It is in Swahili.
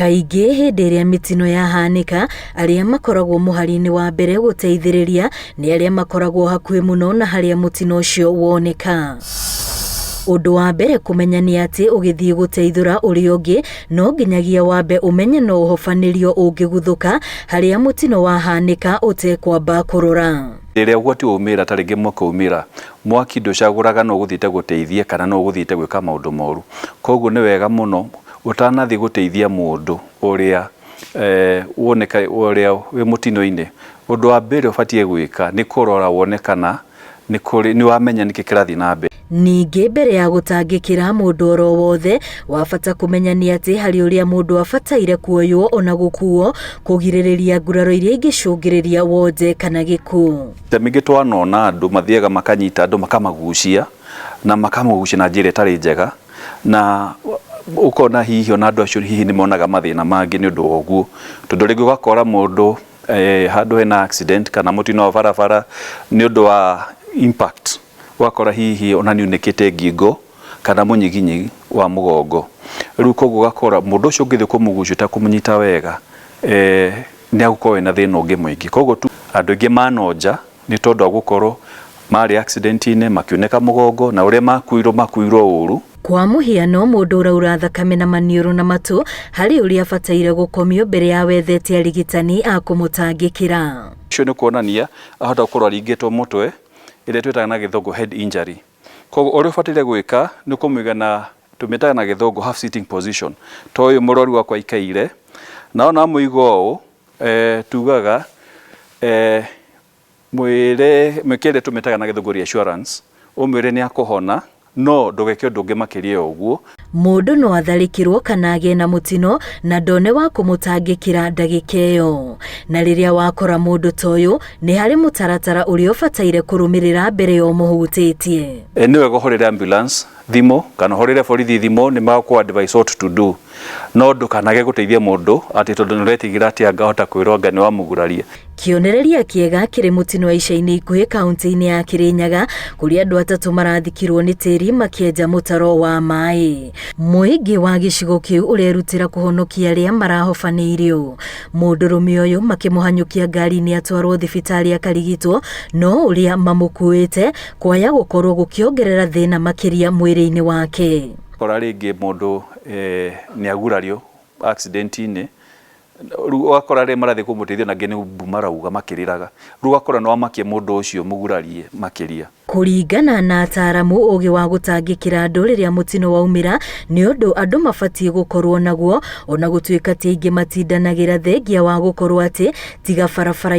Kaingĩ hĩndĩ ĩrĩa mĩtino yahanĩka, arĩa makoragwo mũhari-inĩ wa mbere gũteithĩrĩria nĩ arĩa makoragwo hakuhĩ mũno na harĩa mũtino ũcio woneka. Ũndũ wa mbere kũmenya nĩ atĩ ũgĩthiĩ gũteithũra ũrĩa ũngĩ no nginyagia wambe ũmenye no ũhobanĩrio ũngĩguthũka harĩa mũtino wahanĩka ũtekwamba kũrora. Rĩrĩa ũgwati waumĩra ta rĩngĩ mwaka umĩra, mwaki ndũcagũraga no gũthiĩte gũteithia kana no gũthiĩte gwĩka maũndũ moru. Koguo nĩ wega mũno ũtanathiĩ gũteithia mũndũ ũrĩa woneka ũrĩa wĩ mũtino-inĩ, ũndũ wa mbere ũbatiĩ gwĩka nĩ kũrora wonekana nĩ wamenya nĩkĩ kĩrathiĩ na mbere. Ningĩ mbere ya gũtangĩkĩra mũndũ oro wothe, wabata kũmenya nĩ atĩ harĩ ũrĩa mũndũ abataire kuoywo ona gũkuo kũgirĩrĩria nguraro iria ingĩcũngĩrĩria wonje kana gĩkuũ. Mĩingĩ twanona andũ mathiaga makanyita andũ makamagucia na makamagucia na njĩra ĩtarĩ njega, na ũkona hihi ona andũ acio hihi nĩ monaga mathĩna mangĩ nĩ ũndũ wa ũguo, tondũ rĩngĩ ũgakora mũndũ handũ hena accident kana mũtino wa barabara nĩ ũndũ wa impact, wakora hihi ona niunĩkĩte ngingo kana mũnyiginyigi wa mũgongo. Rĩu koguo gakora mũndũ ũcio ũngĩthĩ kũmũgucia ũtakũmũnyita wega nĩ agũkorwo ena thĩna ũngĩ mũingĩ. Koguo tu andũ aingĩ manonja nĩ tondũ wa gũkorwo marĩ accident-inĩ makĩunĩka mũgongo na ũrĩa makuirwo ũru. Kwa mũhiano mũndũ ũraura thakame na maniũrũ na matũ, harĩ ũrĩa abataire gũkomio mbere ya wethete arigitani a kũmũtangĩkĩra. Ũcio nĩ kuonania ahota gũkorwo aringĩtwo mũtwe, ĩrĩa twĩtaga na Gĩthũngũ head injury. Koguo ũrĩa ũbataire gwĩka nĩ kũmũiga na tũmĩtaga na Gĩthũngũ half sitting position. To ũyũ mũrwaru wakwa ikaire na ona mũigo ũũ tugaga mwĩkĩre tũmĩtaga na Gĩthũngũ reassurance, ũmwĩre nĩ akũhona no ndũgeke ũndũ ũngĩ makĩria ũguo. Mũndũ no atharĩkĩrwo kana agĩe na mũtino na ndone wa kũmũtangĩkĩra ndagĩka ĩyo. Na rĩrĩa wakora mũndũ ta ũyũ nĩ harĩ mũtaratara ũrĩa ũbataire kũrũmĩrĩra mbere ya ũmũhutĩtie. Nĩ wega ũhũrĩre ambulance thimũ kana ũhũrĩre borithi thimũ, nĩ magũkũ advise what to do. No ndũkanage gũteithia mũndũ atĩ tondũ nĩ ũretigĩra atĩ angahota kwĩrwo anga nĩ wamũguraria. Kĩonereria kĩega kĩrĩ mũtino wa ica-inĩ ikuhĩ kaunti-inĩ ya Kĩrĩnyaga, kũrĩa andũ atatũ marathikirwo nĩ tĩri makĩenja mũtaro wa maĩ. Mũingĩ wa gĩcigo kĩu ũrerutĩra kũhonokia arĩa marahobanĩirio. Mũndũrũme ũyũ makĩmũhanyũkia ngari-inĩ atwarwo thibitarĩ akarigitwo, no ũrĩa mamũkuĩte kwaya gũkorwo gũkĩongerera thĩna makĩria mwĩrĩ-inĩ wake. Kora rĩngĩ mũndũ nĩ agurario accident-inĩ, rĩu ũgakora rĩrĩa marathiĩ kũmũteithia na angĩ nĩ mbu marauga makĩrĩraga, rĩu ũgakora no amakie mũndũ ũcio mũgurarie makĩria. Kũringana na ataaramu, ũũgĩ wa gũtangĩkĩra andũ rĩrĩa mũtino waumĩra nĩ ũndũ andũ mabatiĩ gũkorwo naguo, ona gũtuĩka ti aingĩ matindanagĩra thengia wa gũkorwo atĩ tiga barabara-inĩ